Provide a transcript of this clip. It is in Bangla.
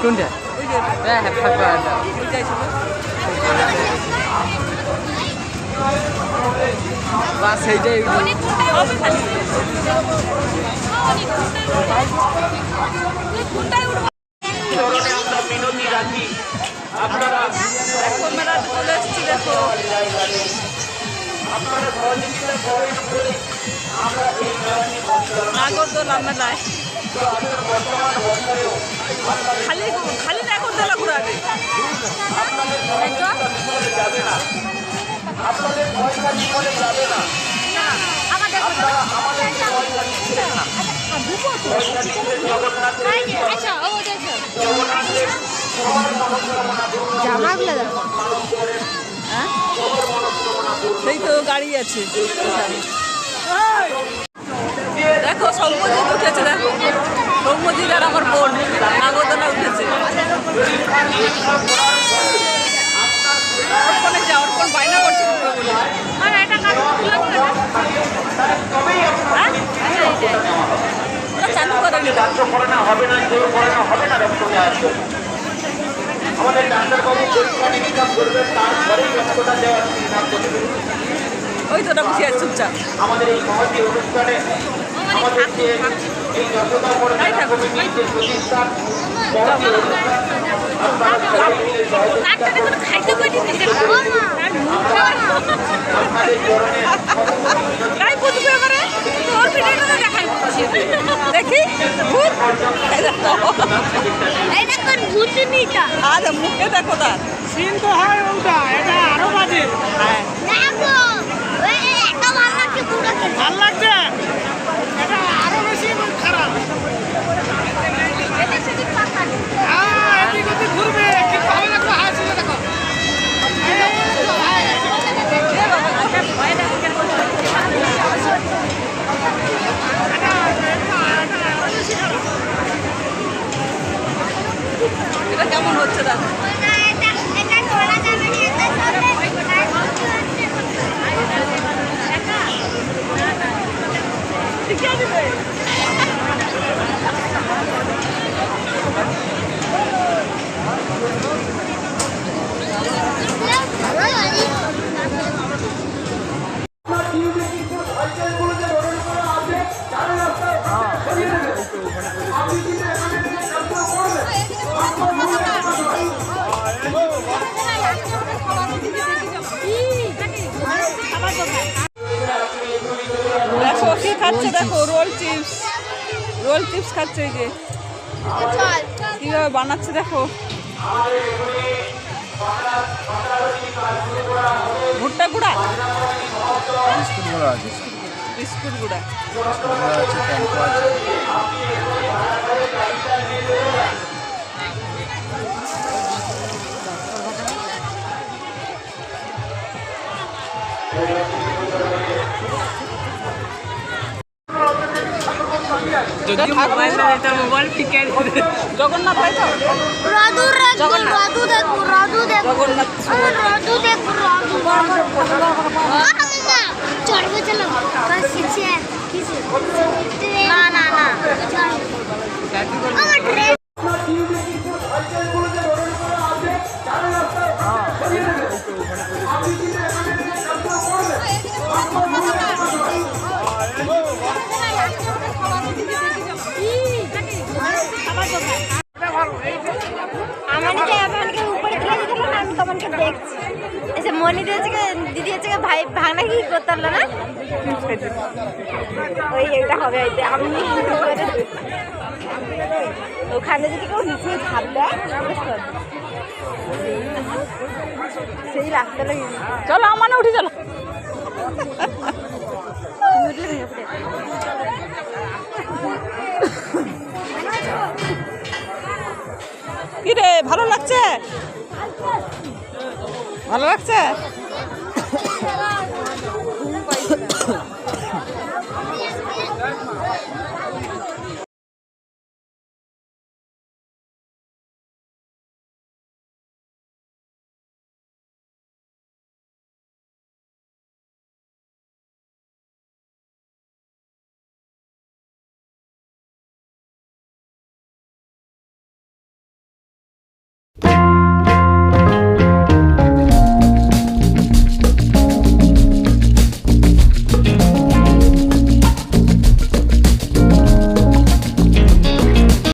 কোনটা? হ্যাঁ হ্যাঁ থাকবে। বাস এইটাই চলে এসছি দেখো। নাগরদোলা মেলায় খালি খালি নাগরদোলা ঘুরাবে। জামাগুলো দেখো, হ্যাঁ সেই তো গাড়ি আছে। দেখো সৌম্যজিৎ উঠেছে, দেখো সৌম্যজিৎ আর আমার বোন নাগরদোলা উঠেছে। অর্পণে যা, অর্পণ বায়না করছে বলে চালু করে নিল। ওই তো ওটা বসে আছে চুপচাপ। আমাদের এই মহতী অনুষ্ঠানে আমাদের যে এই যশোদা পড়ার কমিটির যে প্রতিষ্ঠান মহতী অনুষ্ঠান আপনারা সবাই মিলে সহযোগিতা করুন। আপনাদের চরণে দেখি মুখে দেখো তার সিন তো হয় ওটা, এটা আরো বাজে। হ্যাঁ ভাল লাগছে, এটা আরো বেশি খারাপ। এদিক ওদিক ঘুরবে কিন্তু হবে দেখো, হাসি দেখো। এটা কেমন হচ্ছে দেখো। দেখো কি খাচ্ছে, দেখো রোল চিপস, রোল চিপস খাচ্ছে। এই যে কিভাবে বানাচ্ছে দেখো। ভুট্টা গুঁড়া, বিস্কুট গুঁড়া। জগন্নাথ ভাই তো মনি দিদি হচ্ছে ভাই ভাঙনা কি করতে পারলো না, ওই এটা হবে আমি ওখানে যদি কেউ নিচে ঝাঁপ দেয় সেই রাস্তাটা। চলো আমার উঠে চলো। কি রে ভালো লাগছে, ভালো লাগছে।